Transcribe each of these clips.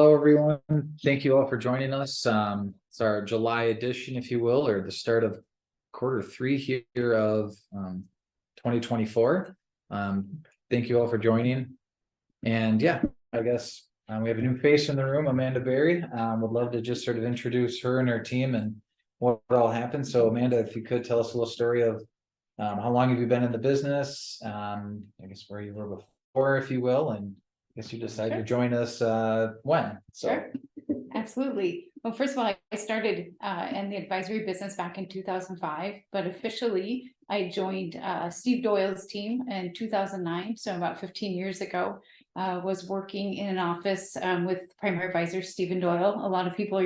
Hello, everyone. Thank you all for joining us. It's our July edition, if you will, or the start of quarter three here of 2024. Thank you all for joining. And yeah, I guess we have a new face in the room, Amanda Berry. Would love to just sort of introduce her and her team and what all happened. So Amanda, if you could tell us a little story of how long have you been in the business? I guess where you were before, if you will, and I guess you decided to join us when? Sure, absolutely. Well, first of all, I started in the advisory business back in 2005, but officially I joined Steve Doyle's team in 2009. So about 15 years ago, was working in an office with primary advisor Stephen Doyle. A lot of people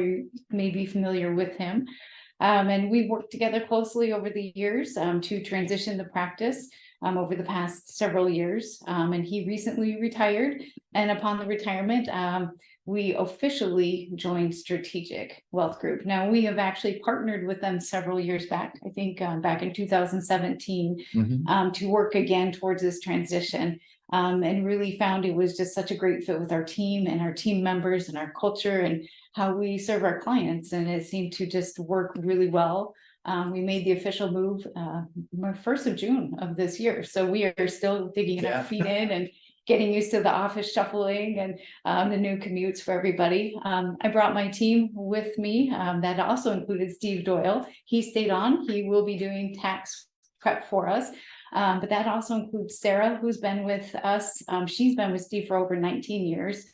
may be familiar with him. And we worked together closely over the years to transition the practice over the past several years. And he recently retired. And upon the retirement, we officially joined Strategic Wealth Group. Now, we have actually partnered with them several years back, I think back in 2017, to work again towards this transition. And really found it was just such a great fit with our team and our team members and our culture and how we serve our clients. And it seemed to just work really well. We made the official move 1st of June of this year. So we are still digging our feet in and getting used to the office shuffling and the new commutes for everybody. I brought my team with me. That also included Steve Doyle. He stayed on. He will be doing tax prep for us. But that also includes Sarah, who's been with us. She's been with Steve for over 19 years.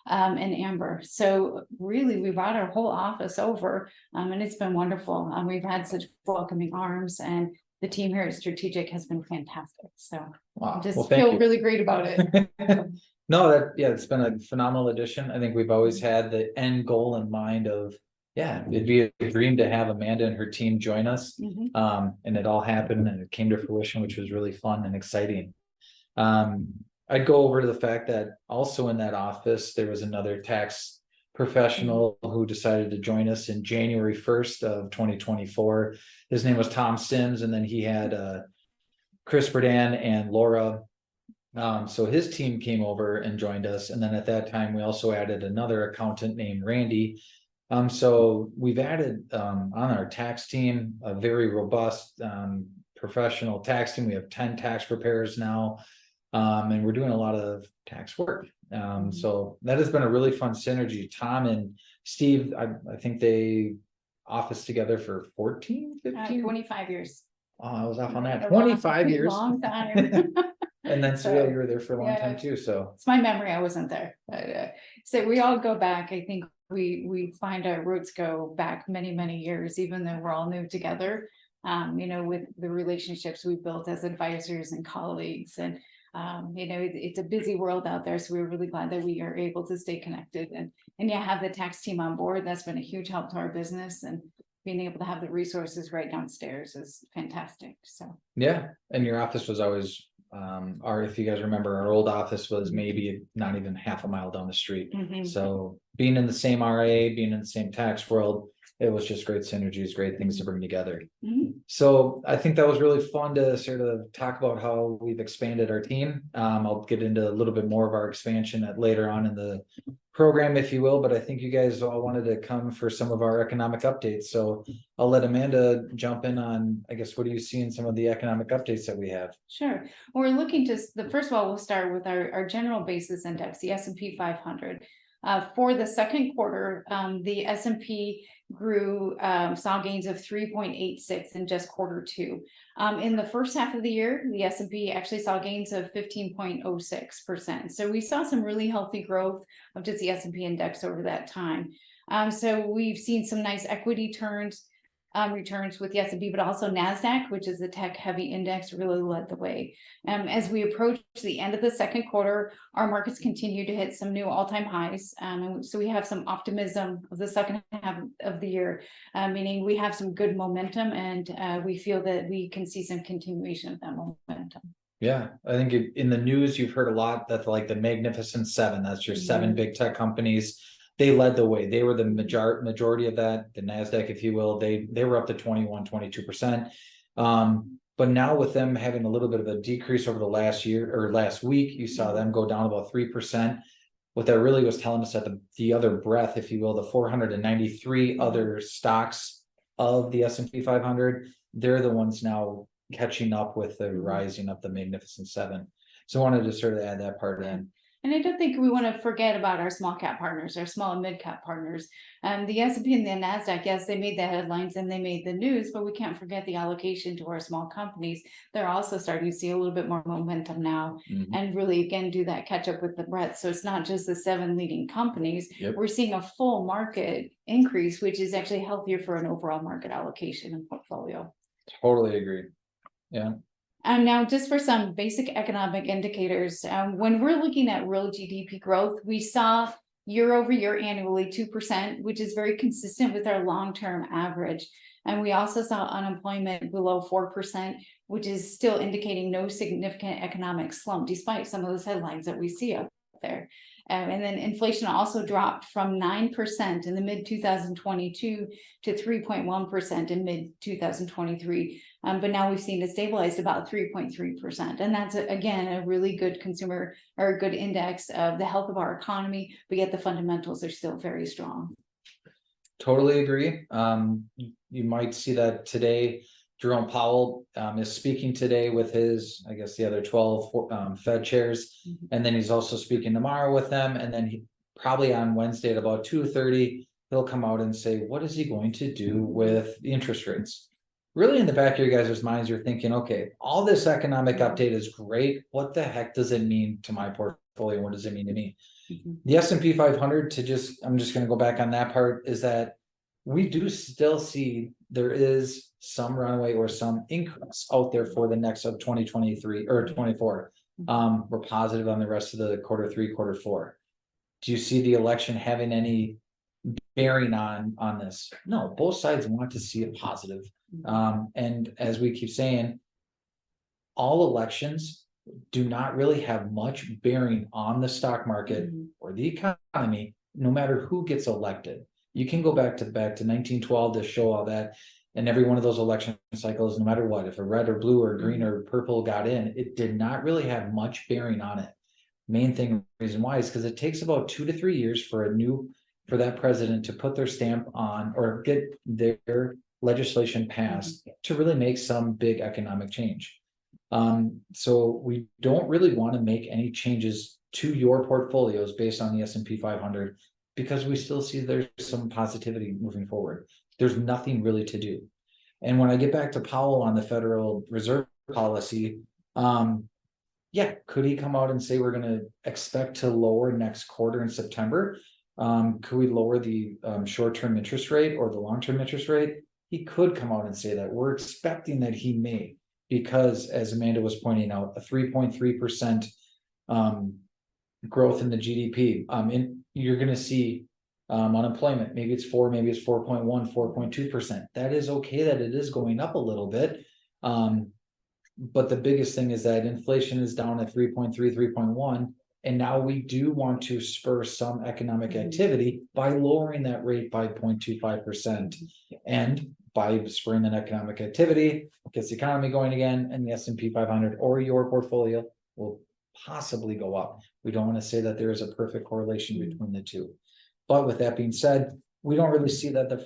And Amber. So really, we brought our whole office over and it's been wonderful. We've had such welcoming arms and the team here at Strategic has been fantastic. So I just feel really great about it. No, it's been a phenomenal addition. I think we've always had the end goal in mind of, it'd be a dream to have Amanda and her team join us. And it all happened and it came to fruition, which was really fun and exciting. I'd go over to the fact that also in that office, there was another tax professional who decided to join us in January 1st of 2024. His name was Tom Sims, and then he had Chris Berdan and Laura. So his team came over and joined us. And then at that time, we also added another accountant named Randy. So we've added on our tax team a very robust professional tax team. We have 10 tax preparers now. And we're doing a lot of tax work. So that has been a really fun synergy. Tom and Steve, I think they office together for 14, 15? 25 years. Oh, I was off on that. 25 years. Long time. And then so you were there for a long time too. So it's my memory. I wasn't there. But, so we all go back. I think we find our roots go back many, many years, even though we're all new together, with the relationships we built as advisors and colleagues. And it's a busy world out there, so we're really glad that we are able to stay connected and have the tax team on board. That's been a huge help to our business, and being able to have the resources right downstairs is fantastic. So and your office was always if you guys remember, our old office was maybe not even half a mile down the street. So being in the same RA, being in the same tax world, it was just great synergies, great things to bring together. So I think that was really fun to sort of talk about how we've expanded our team. I'll get into a little bit more of our expansion later on in the program, if you will, but I think you guys all wanted to come for some of our economic updates. So I'll let Amanda jump in on, I guess, what do you see in some of the economic updates that we have? Sure. Well, we're looking to, first of all, we'll start with our general basis index, the S&P 500. For the second quarter, the S&P grew, saw gains of 3.86 in just quarter two. In the first half of the year, the S&P actually saw gains of 15.06%. So we saw some really healthy growth of just the S&P index over that time. So we've seen some nice equity returns with the S&P, but also NASDAQ, which is the tech heavy index, really led the way. As we approach the end of the second quarter, our markets continue to hit some new all-time highs. And so we have some optimism of the second half of the year, meaning we have some good momentum, and we feel that we can see some continuation of that momentum. Yeah, I think in the news, you've heard a lot that like the Magnificent Seven, that's your 7 big tech companies. They led the way. They were the majority of that, the NASDAQ, if you will. They were up to 22%. But now with them having a little bit of a decrease over the last year or last week, you saw them go down about 3%. what that really was telling us that the other breadth, if you will, the 493 other stocks of the S&P 500, they're the ones now catching up with the rising of the Magnificent Seven. So I wanted to sort of add that part in. And I don't think we want to forget about our small cap partners, our small and mid cap partners. The S&P and the NASDAQ, yes, they made the headlines and they made the news, but we can't forget the allocation to our small companies. They're also starting to see a little bit more momentum now, and really, again, do that catch up with the breadth. So it's not just the 7 leading companies. Yep. We're seeing a full market increase, which is actually healthier for an overall market allocation and portfolio. Totally agree. Yeah. Now, just for some basic economic indicators, when we're looking at real GDP growth, we saw year over year annually 2%, which is very consistent with our long-term average. And we also saw unemployment below 4%, which is still indicating no significant economic slump, despite some of those headlines that we see out there. And then inflation also dropped from 9% in the mid 2022 to 3.1% in mid 2023. But now we've seen it stabilize about 3.3%. And that's, again, a really good consumer or a good index of the health of our economy, but yet the fundamentals are still very strong. Totally agree. You might see that today. Jerome Powell is speaking today with his, I guess, the other 12 Fed chairs, and then he's also speaking tomorrow with them. And then he probably on Wednesday at about 2:30, he'll come out and say, what is he going to do with the interest rates? Really, in the back of your guys' minds, you're thinking, okay, all this economic update is great. What the heck does it mean to my portfolio? What does it mean to me? The S&P 500, I'm just going to go back on that part, is that we do still see there is some runway or some increase out there for the next of 2023 or 24. We're positive on the rest of the quarter 3, quarter 4. Do you see the election having any bearing on this? No, both sides want to see it positive. And as we keep saying, all elections do not really have much bearing on the stock market or the economy, no matter who gets elected. You can go back to 1912 to show all that. And every one of those election cycles, no matter what, if a red or blue or green or purple got in, it did not really have much bearing on it. Reason why is because it takes about 2 to 3 years for that president to put their stamp on or get their legislation passed to really make some big economic change. So we don't really want to make any changes to your portfolios based on the S&P 500 because we still see there's some positivity moving forward. There's nothing really to do. And when I get back to Powell on the Federal Reserve policy, could he come out and say we're going to expect to lower next quarter in September? Could we lower the short-term interest rate or the long-term interest rate? He could come out and say that. We're expecting that he may, because as Amanda was pointing out, a 3.3% growth in the GDP. You're going to see unemployment. Maybe it's 4, maybe it's 4.1, 4.2%. That is okay that it is going up a little bit. But the biggest thing is that inflation is down at 3.3, 3.1. And now we do want to spur some economic activity by lowering that rate by 0.25%. And by spurring that economic activity, gets the economy going again, and the S&P 500 or your portfolio will possibly go up. We don't want to say that there is a perfect correlation between the two. But with that being said, we don't really see that if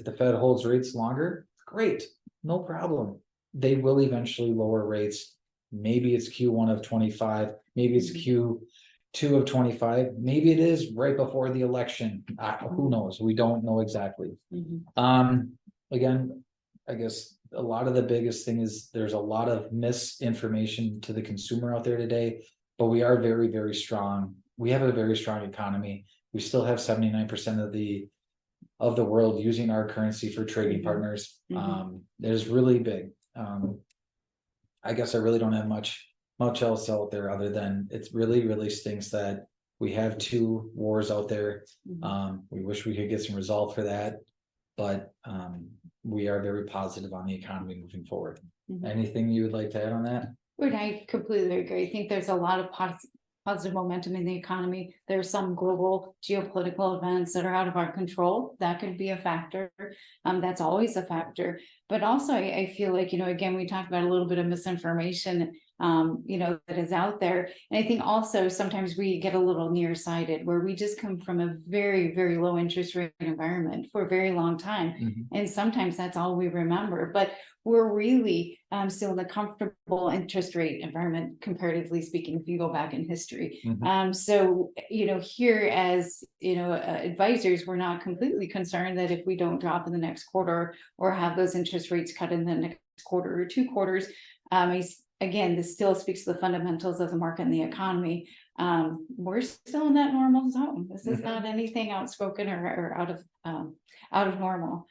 the Fed holds rates longer, great, no problem. They will eventually lower rates. Maybe it's Q1 of 25, maybe it's Q2 of 25, maybe it is right before the election. Who knows? We don't know exactly. Again, I guess a lot of the biggest thing is there's a lot of misinformation to the consumer out there today, but we are very, very strong. We have a very strong economy. We still have 79% of the world using our currency for trading partners. That is really big. I guess I really don't have much else out there other than it really, really stinks that we have 2 wars out there. We wish we could get some resolve for that, but we are very positive on the economy moving forward. Anything you would like to add on that? I completely agree. I think there's a lot of positive momentum in the economy. There's some global geopolitical events that are out of our control. That could be a factor. That's always a factor. But also, I feel like, again, we talked about a little bit of misinformation. that is out there. And I think also sometimes we get a little nearsighted where we just come from a very, very low interest rate environment for a very long time. And sometimes that's all we remember, but we're really still in a comfortable interest rate environment, comparatively speaking, if you go back in history. So, here as, advisors, we're not completely concerned that if we don't drop in the next quarter or have those interest rates cut in the next quarter or 2 quarters, again, this still speaks to the fundamentals of the market and the economy. We're still in that normal zone. This is not anything outspoken or out of normal.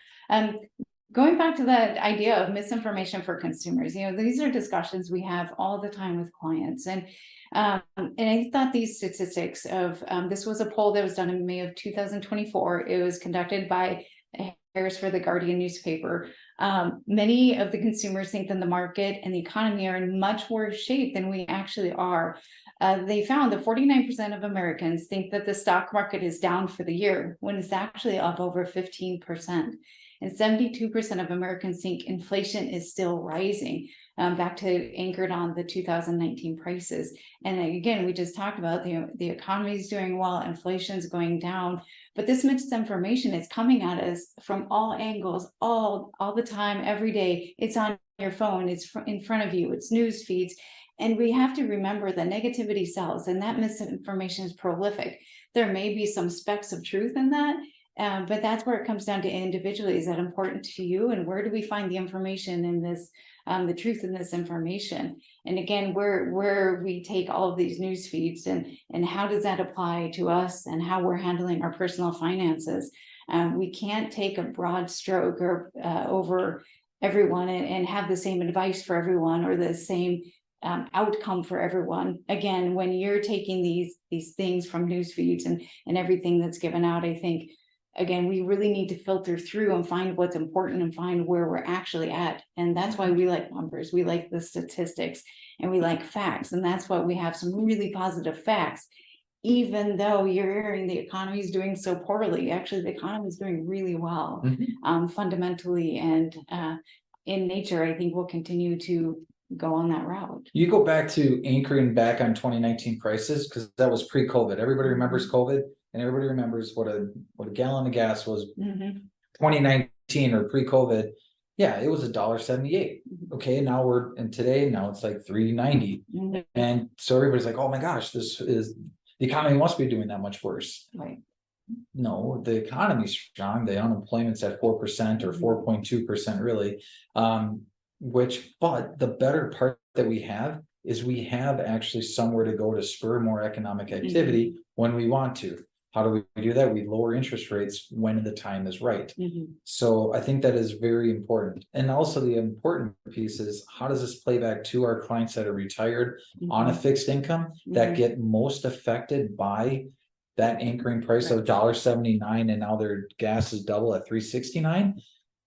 Going back to that idea of misinformation for consumers, these are discussions we have all the time with clients. And I thought these statistics of, this was a poll that was done in May of 2024. It was conducted by Harris for the Guardian newspaper. Many of the consumers think that the market and the economy are in much worse shape than we actually are. They found that 49% of Americans think that the stock market is down for the year, when it's actually up over 15%. And 72% of Americans think inflation is still rising, back to anchored on the 2019 prices. And again, we just talked about the economy is doing well, inflation's going down, but this misinformation is coming at us from all angles, all the time, every day. It's on your phone, it's in front of you, it's news feeds. And we have to remember that negativity sells, and that misinformation is prolific. There may be some specks of truth in that, but that's where it comes down to individually. Is that important to you? And where do we find the information in this, the truth in this information? And again, where we take all of these news feeds and how does that apply to us and how we're handling our personal finances? We can't take a broad stroke or over everyone and have the same advice for everyone or the same outcome for everyone. Again, when you're taking these things from news feeds and everything that's given out, I think, again, we really need to filter through and find what's important and find where we're actually at. And that's why we like numbers. We like the statistics and we like facts. And that's why we have some really positive facts. Even though you're hearing the economy is doing so poorly, actually the economy is doing really well, fundamentally. And in nature, I think we'll continue to go on that route. You go back to anchoring back on 2019 prices, because that was pre-COVID. Everybody remembers COVID. And everybody remembers what a gallon of gas was 2019 or pre-COVID. Yeah, it was $1.78. Okay, today it's like $3.90. And so everybody's like, oh my gosh, the economy must be doing that much worse. Right. No, the economy's strong. The unemployment's at 4% or 4.2% really. But the better part that we have is we have actually somewhere to go to spur more economic activity when we want to. How do we do that? We lower interest rates when the time is right. So I think that is very important. And also the important piece is, how does this play back to our clients that are retired on a fixed income that get most affected by that anchoring price of $1.79 and now their gas is double at $3.69?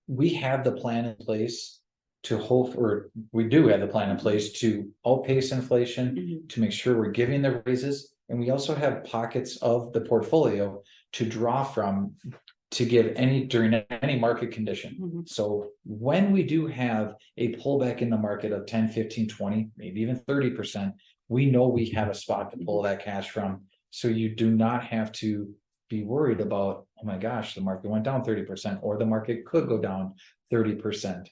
We have the plan in place to we do have the plan in place to outpace inflation, to make sure we're giving the raises. And we also have pockets of the portfolio to draw from to give during any market condition. So when we do have a pullback in the market of 10, 15, 20, maybe even 30%, we know we have a spot to pull that cash from. So you do not have to be worried about, oh my gosh, the market went down 30%, or the market could go down 30%.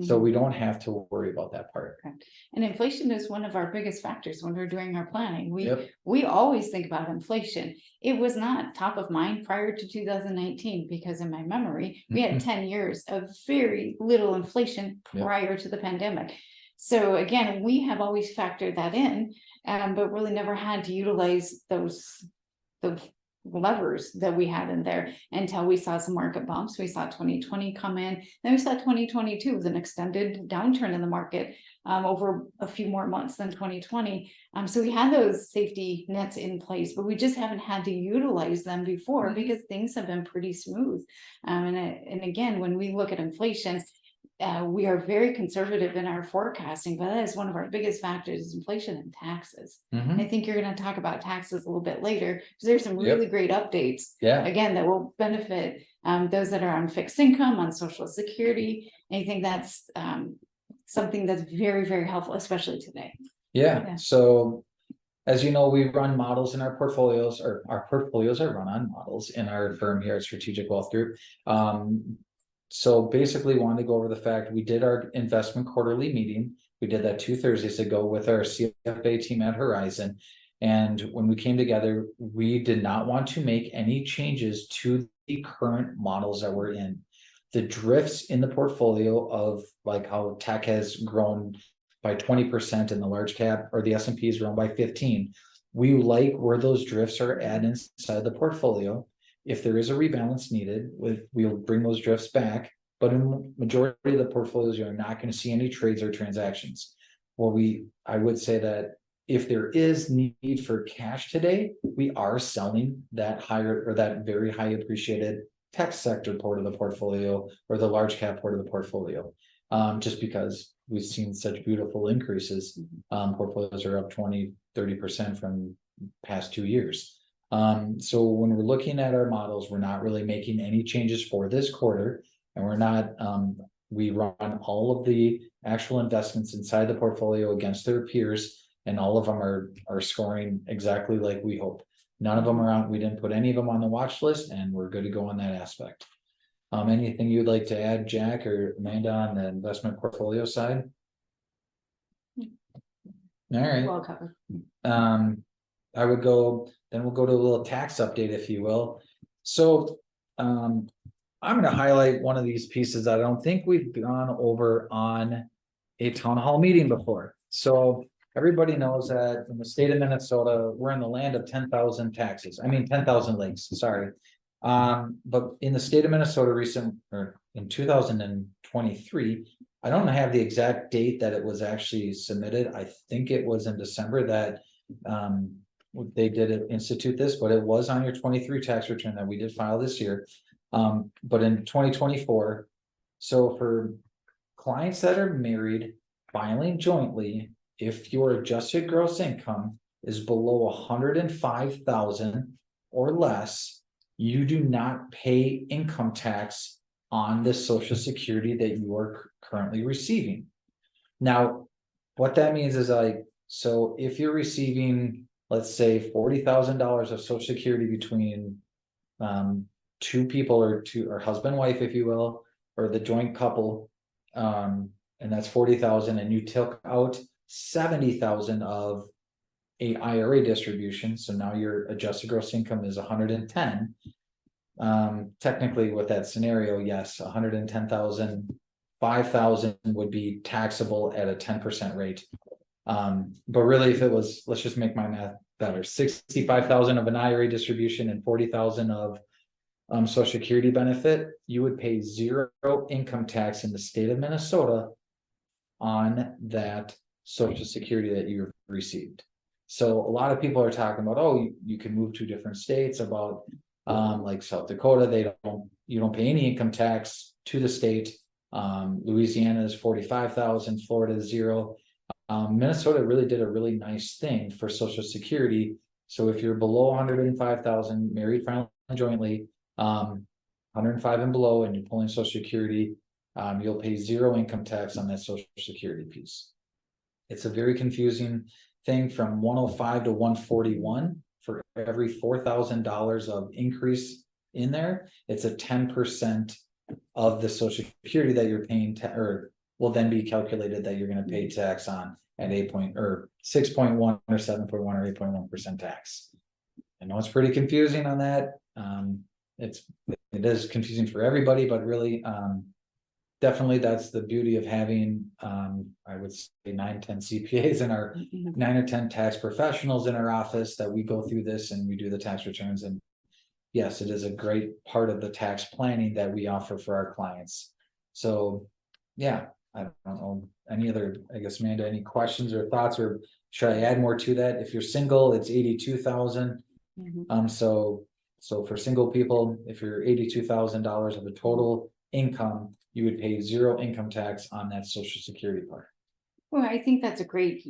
So we don't have to worry about that part. Correct. And inflation is one of our biggest factors when we're doing our planning. We always think about inflation. It was not top of mind prior to 2019, because in my memory, we had 10 years of very little inflation prior to the pandemic. So again, we have always factored that in, but really never had to utilize those levers that we had in there until we saw some market bumps. We saw 2020 come in, then we saw 2022 with an extended downturn in the market over a few more months than 2020. So we had those safety nets in place, but we just haven't had to utilize them before because things have been pretty smooth. And again, when we look at inflation, we are very conservative in our forecasting, but that is one of our biggest factors, is inflation and taxes. I think you're going to talk about taxes a little bit later, because there's some really great updates, again, that will benefit those that are on fixed income, on Social Security. And I think that's something that's very, very helpful, especially today. Yeah, so as you know, we run models in our portfolios, or our portfolios are run on models in our firm here at Strategic Wealth Group. So basically wanted to go over the fact we did our investment quarterly meeting. We did that 2 Thursdays ago with our CFA team at Horizon. And when we came together, we did not want to make any changes to the current models that we're in. The drifts in the portfolio of like how tech has grown by 20% in the large cap, or the S&P has grown by 15. We like where those drifts are at inside the portfolio. If there is a rebalance needed, we'll bring those drifts back. But in majority of the portfolios, you're not going to see any trades or transactions. Well, I would say that if there is need for cash today, we are selling that higher or that very high appreciated tech sector part of the portfolio or the large cap part of the portfolio. Just because we've seen such beautiful increases. Portfolios are up 20-30% from past 2 years. So when we're looking at our models, we're not really making any changes for this quarter, and we're not, we run all of the actual investments inside the portfolio against their peers, and all of them are scoring exactly like we hope. None of them are on, we didn't put any of them on the watch list, and we're good to go on that aspect. Anything you'd like to add, Jack or Amanda, on the investment portfolio side? All right. Well covered. I would go, then we'll go to a little tax update, if you will. So, I'm going to highlight one of these pieces that I don't think we've gone over on a town hall meeting before. So everybody knows that in the state of Minnesota, we're in the land of 10,000 taxes. I mean, 10,000 lakes, sorry. But in the state of Minnesota in 2023, I don't have the exact date that it was actually submitted. I think it was in December that they did institute this, but it was on your 23 tax return that we did file this year. But in 2024, so for clients that are married filing jointly, if your adjusted gross income is below 105,000 or less, you do not pay income tax on the Social Security that you are currently receiving. Now, what that means is so if you're receiving, let's say $40,000 of Social Security between two people, or husband, wife, if you will, or the joint couple, and that's 40,000, and you took out 70,000 of a IRA distribution, so now your adjusted gross income is 110. Technically with that scenario, yes, 110,000, 5,000 would be taxable at a 10% rate. But really, if it was, let's just make my math better, 65,000 of an IRA distribution and 40,000 of Social Security benefit, you would pay 0 income tax in the state of Minnesota on that Social Security that you received. So a lot of people are talking about, oh, you can move to different states, about like South Dakota, you don't pay any income tax to the state. Louisiana is 45,000, Florida is 0. Minnesota really did a really nice thing for Social Security. So if you're below 105,000, married, filing jointly, 105 and below, and you're pulling Social Security, you'll pay 0 income tax on that Social Security piece. It's a very confusing thing from 105 to 141 for every $4,000 of increase in there. It's a 10% of the Social Security that you're paying, or will then be calculated that you're going to pay tax on at 6.1 or 7.1 or 8.1% tax. I know it's pretty confusing on that. It is confusing for everybody, but really, definitely that's the beauty of having, I would say 9-10 CPAs in our 9 or 10 tax professionals in our office, that we go through this and we do the tax returns. And yes, it is a great part of the tax planning that we offer for our clients. So yeah, I don't know, any other, I guess, Amanda, any questions or thoughts, or should I add more to that? If you're single, it's 82,000. So for single people, if you're $82,000 of the total income, you would pay 0 income tax on that Social Security part. Well, I think that's a great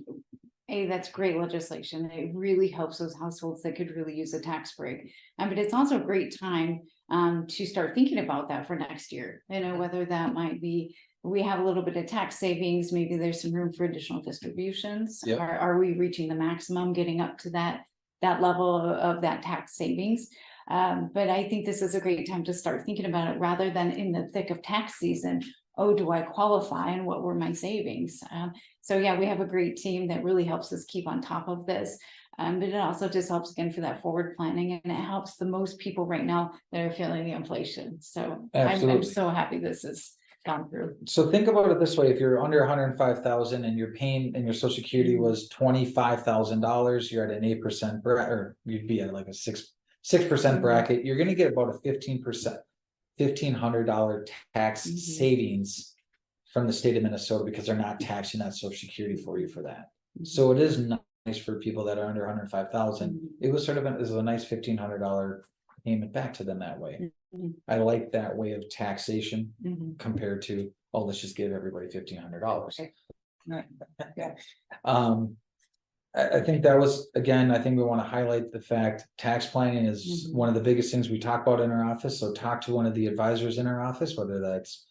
Hey, that's great legislation. It really helps those households that could really use a tax break. But it's also a great time to start thinking about that for next year. Whether that might be, we have a little bit of tax savings, maybe there's some room for additional distributions. Yep. Are we reaching the maximum, getting up to that level of that tax savings? But I think this is a great time to start thinking about it rather than in the thick of tax season. Oh, do I qualify and what were my savings? So yeah, we have a great team that really helps us keep on top of this. But it also just helps again for that forward planning, and it helps the most people right now that are feeling the inflation. So I'm Absolutely. so happy this has gone through. So think about it this way: if you're under 105,000 and your paying and your social security was $25,000, you're at an 8% bracket, or you'd be at like a 6% bracket. You're going to get about a 15%, $1,500 tax savings from the state of Minnesota, because they're not taxing that social security for you for that. So it is nice for people that are under 105,000. It was a nice $1,500 payment back to them that way. I like that way of taxation compared to, oh, let's just give everybody $1,500. I think that was, again, I think we want to highlight the fact tax planning is one of the biggest things we talk about in our office. So talk to one of the advisors in our office, whether that's,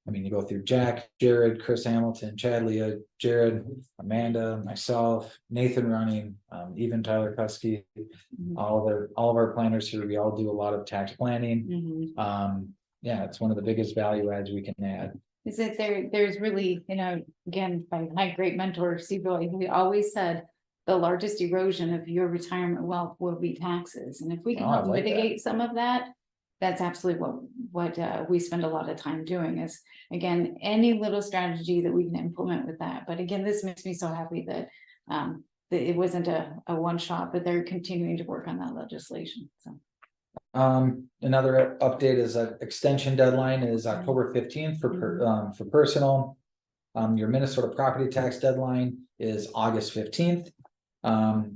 you go through Jack, Jared, Chris Hamilton, Chad Leah, Jared, Amanda, myself, Nathan Running, even Tyler Kusky, all of our planners here. We all do a lot of tax planning. Yeah, it's one of the biggest value adds we can add. Is that there's really, again, by my great mentor, Steve Boyd, we always said the largest erosion of your retirement wealth will be taxes. And if we can help mitigate some of that, that's absolutely what we spend a lot of time doing, is again, any little strategy that we can implement with that. But again, this makes me so happy that it wasn't a one shot, but they're continuing to work on that legislation. So another update is that extension deadline is October 15th for personal. Your Minnesota property tax deadline is August 15th.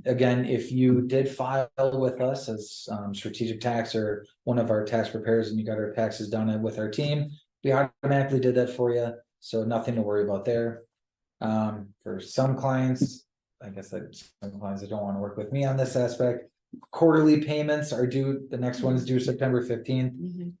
Again, if you did file with us as strategic tax or one of our tax preparers and you got our taxes done with our team, we automatically did that for you. So nothing to worry about there. For some clients, I guess that some clients that don't want to work with me on this aspect, quarterly payments are due. The next one is due September 15th.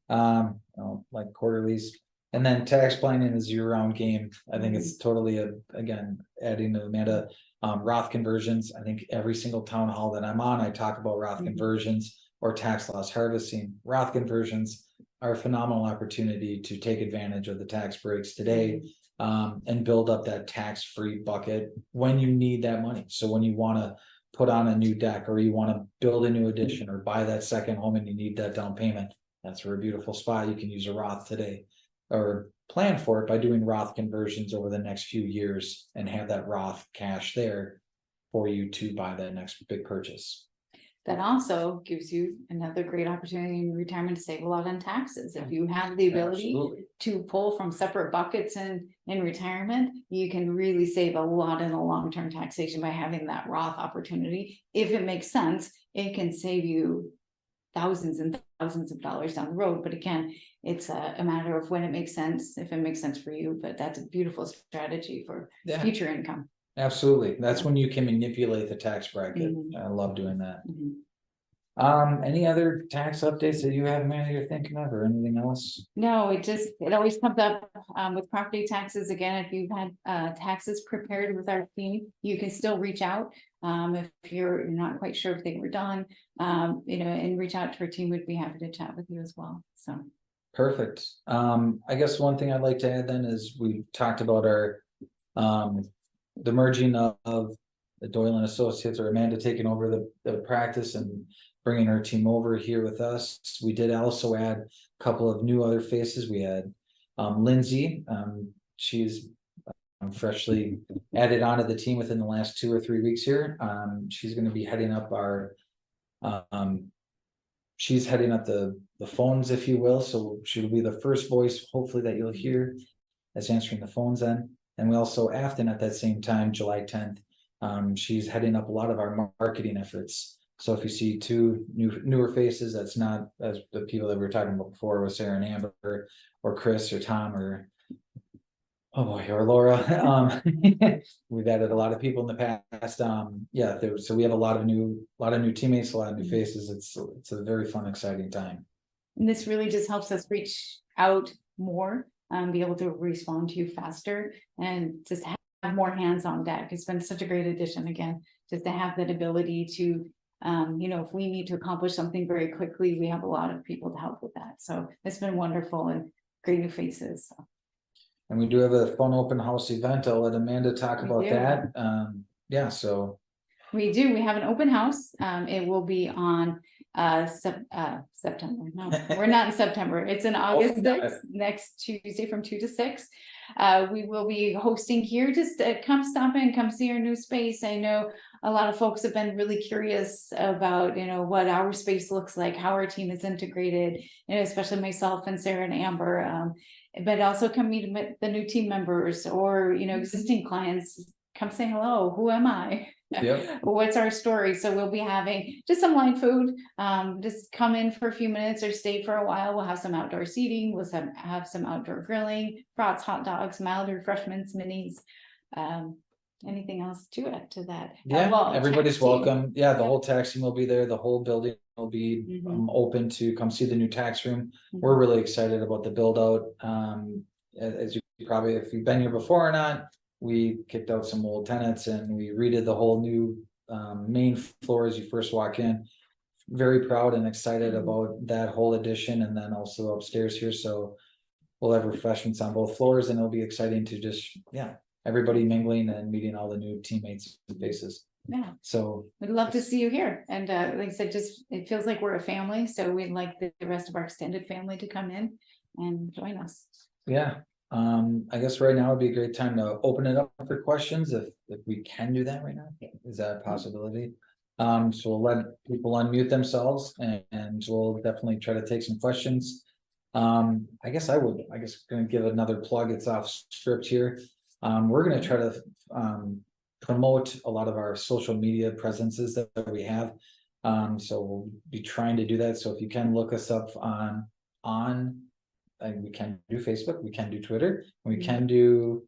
Like quarterlies. And then tax planning is year-round game. I think it's totally again, adding to Amanda, Roth conversions. I think every single town hall that I'm on, I talk about Roth conversions or tax loss harvesting. Roth conversions are a phenomenal opportunity to take advantage of the tax breaks today, and build up that tax-free bucket when you need that money. So when you want to put on a new deck, or you want to build a new addition, or buy that second home and you need that down payment, that's for a beautiful spot. You can use a Roth today, or plan for it by doing Roth conversions over the next few years and have that Roth cash there for you to buy that next big purchase. That also gives you another great opportunity in retirement to save a lot on taxes. If you have the ability to pull from separate buckets in retirement, you can really save a lot in the long-term taxation by having that Roth opportunity. If it makes sense, it can save you thousands and thousands of dollars down the road. But again, it's a matter of when it makes sense, if it makes sense for you. But that's a beautiful strategy for future income. Absolutely. That's when you can manipulate the tax bracket. I love doing that. Any other tax updates that you have, Amanda, you're thinking of, or anything else? No, it always comes up with property taxes. Again, if you've had taxes prepared with our team, you can still reach out. If you're not quite sure if they were done, and reach out to our team. We'd be happy to chat with you as well. So perfect. I guess one thing I'd like to add then is we talked about our the merging of the Doyle and Associates, or Amanda taking over the practice and bringing her team over here with us. We did also add a couple of new other faces. We had Lindsay. She's freshly added onto the team within the last 2 or 3 weeks here. She's going to be heading up our she's heading up the phones, if you will. So she'll be the first voice, hopefully, that you'll hear that's answering the phones then. And we also, Afton, at that same time, July 10th, she's heading up a lot of our marketing efforts. So if you see 2 newer faces, that's not as the people that we were talking about before with Sarah and Amber, or Chris or Tom, or Oh boy, or Laura, we've added a lot of people in the past, yeah, so we have a lot of new teammates, a lot of new faces, it's a very fun, exciting time. And this really just helps us reach out more, be able to respond to you faster and just have more hands on deck. It's been such a great addition again, just to have that ability to, if we need to accomplish something very quickly, we have a lot of people to help with that. So it's been wonderful and great new faces. So. And we do have a fun open house event, I'll let Amanda talk We about do. that, yeah, so. We do, we have an open house, it will be on September, no, we're not in September, it's in August 6th, next Tuesday from 2 to 6. We will be hosting here, just come stop in, come see our new space. I know a lot of folks have been really curious about, what our space looks like, how our team is integrated, especially myself and Sarah and Amber, but also come meet the new team members or, existing clients, come say hello, who am I? Yep. What's our story? So we'll be having just some light food. Just come in for a few minutes or stay for a while. We'll have some outdoor seating. We'll have some outdoor grilling, brats, hot dogs, mild refreshments, minis. Anything else to add to that? Yeah, Well, everybody's tax team. welcome. Yeah, the whole tax team will be there. The whole building will be open to come see the new tax room. We're really excited about the build out. As you probably, if you've been here before or not, we kicked out some old tenants and we redid the whole new main floor as you first walk in. Very proud and excited about that whole addition, and then also upstairs here. So we'll have refreshments on both floors, and it'll be exciting to just, yeah, everybody mingling and meeting all the new teammates and faces. Yeah. So we'd love to see you here. And like I said, just it feels like we're a family. So we'd like the rest of our extended family to come in and join us. Yeah. I guess right now would be a great time to open it up for questions if we can do that right now. Is that a possibility? So we'll let people unmute themselves and we'll definitely try to take some questions. I guess gonna give another plug. It's off script here. We're gonna try to promote a lot of our social media presences that we have. So we'll be trying to do that. So if you can look us up on we can do Facebook, we can do Twitter, we can do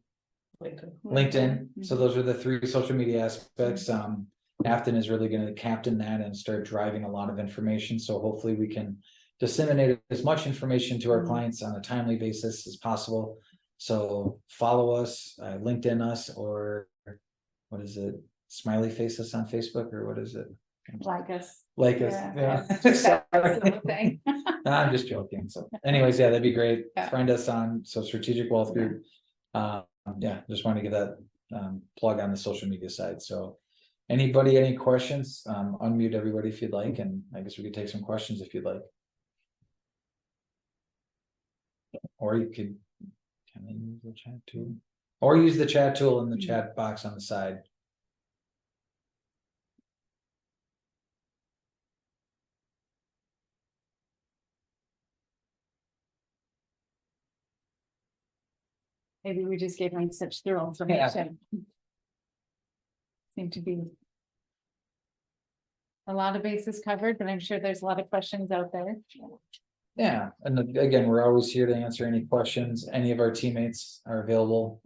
LinkedIn. So those are the 3 social media aspects. Afton is really going to captain that and start driving a lot of information. So hopefully we can disseminate as much information to our clients on a timely basis as possible. So follow us, LinkedIn us, or what is it? Smiley face us on Facebook, or what is it? Like us. Yeah. I'm just joking. So anyways, yeah, that'd be great. Yeah. Friend us on Strategic Wealth Group. Yeah, just want to give that plug on the social media side. So anybody, any questions, unmute everybody if you'd like, and I guess we could take some questions if you'd like. Or you could, can they use the chat tool? Or use the chat tool in the chat box on the side. Maybe we just gave them such thorough information. Seem to be a lot of bases covered, but I'm sure there's a lot of questions out there. Yeah, and again, we're always here to answer any questions. Any of our teammates are available.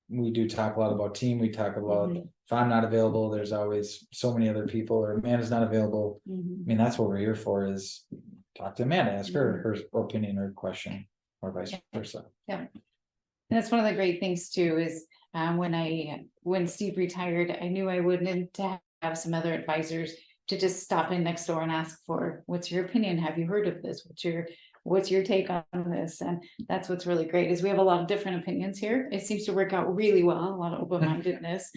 We do talk a lot about team. We talk about if I'm not available, there's always so many other people, or Amanda's not available. I mean, that's what we're here for, is talk to Amanda, ask her opinion or question, or vice versa. Yeah. And that's one of the great things too, is when Steve retired, I knew I wouldn't to have some other advisors to just stop in next door and ask for, what's your opinion? Have you heard of this? What's your take on this? And that's what's really great, is we have a lot of different opinions here. It seems to work out really well, a lot of open-mindedness.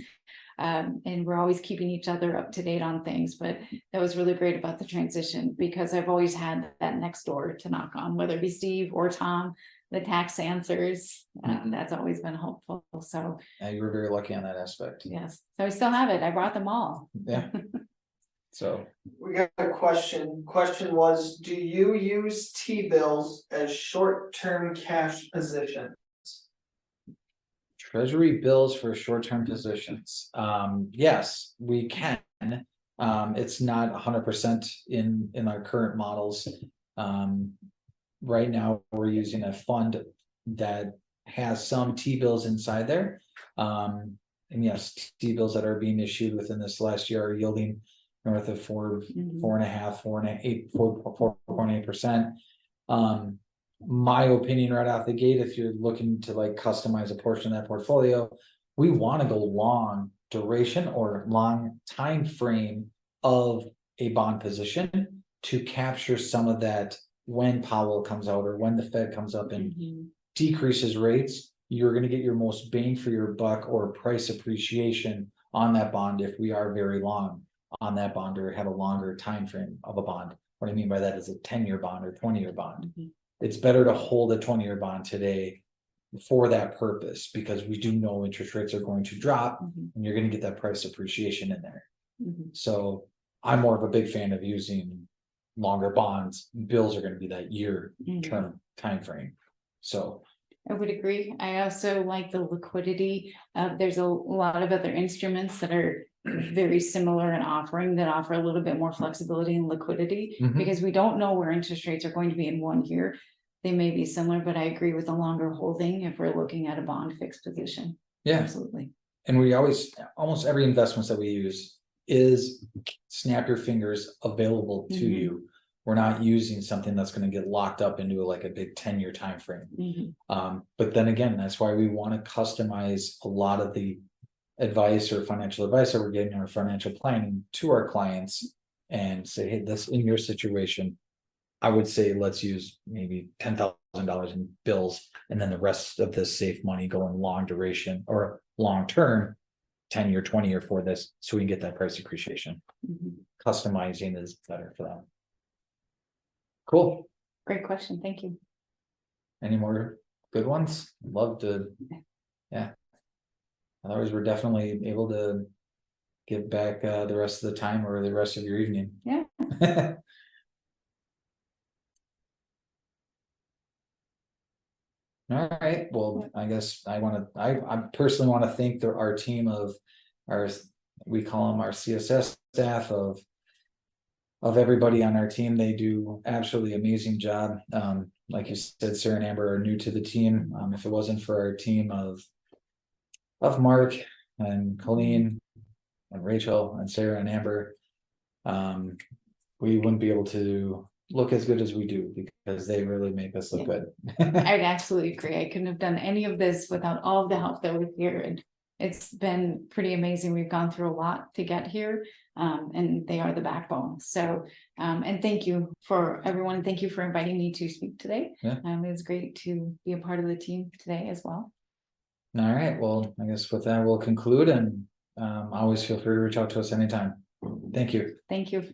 And we're always keeping each other up to date on things. But that was really great about the transition, because I've always had that next door to knock on, whether it be Steve or Tom, the tax answers. That's always been helpful. So yeah, you were very lucky on that aspect. yes, so I still have it. I brought them all. Yeah. So we got a question. Question was, do you use T-bills as short-term cash position? Treasury bills for short-term positions. Yes, we can. It's not 100% in our current models. Right now, we're using a fund that has some T-bills inside there. And yes, T-bills that are being issued within this last year are yielding north of 4.5, 4.8%. My opinion right off the gate, if you're looking to like customize a portion of that portfolio, we want to go long duration or long time frame of a bond position to capture some of that when Powell comes out or when the Fed comes up and decreases rates. You're going to get your most bang for your buck or price appreciation on that bond if we are very long on that bond or have a longer time frame of a bond. What I mean by that is a 10-year bond or 20-year bond. It's better to hold a 20-year bond today for that purpose, because we do know interest rates are going to drop and you're going to get that price appreciation in there. So I'm more of a big fan of using longer bonds. Bills are going to be that year term time frame. So I would agree. I also like the liquidity. There's a lot of other instruments that are very similar in offering, that offer a little bit more flexibility and liquidity, because we don't know where interest rates are going to be in 1 year. They may be similar, but I agree with the longer holding if we're looking at a bond fixed position. Yeah, absolutely. And we almost every investment that we use is snap your fingers available to you. We're not using something that's going to get locked up into like a big 10-year time frame. But then again, that's why we want to customize a lot of the advice or financial advice that we're getting, our financial planning to our clients, and say, hey, this in your situation, I would say let's use maybe $10,000 in bills, and then the rest of this safe money going long duration or long term, 10-year, 20-year for this, so we can get that price appreciation. Customizing is better for them. Cool. Great question. Thank you. Any more good ones? Love to. Yeah. Otherwise, we're definitely able to give back the rest of the time or the rest of your evening. Yeah. All right. Well, I guess I personally want to thank our team of we call them our CSS staff of everybody on our team. They do absolutely amazing job. Like you said, Sarah and Amber are new to the team. If it wasn't for our team of Mark and Colleen and Rachel and Sarah and Amber, we wouldn't be able to look as good as we do, because they really make us look good. I'd absolutely agree. I couldn't have done any of this without all of the help that was here, and it's been pretty amazing. We've gone through a lot to get here, and they are the backbone. So, and thank you for everyone. Thank you for inviting me to speak today. It was great to be a part of the team today as well. All right. Well, I guess with that, we'll conclude, and always feel free to reach out to us anytime. Thank you. Thank you.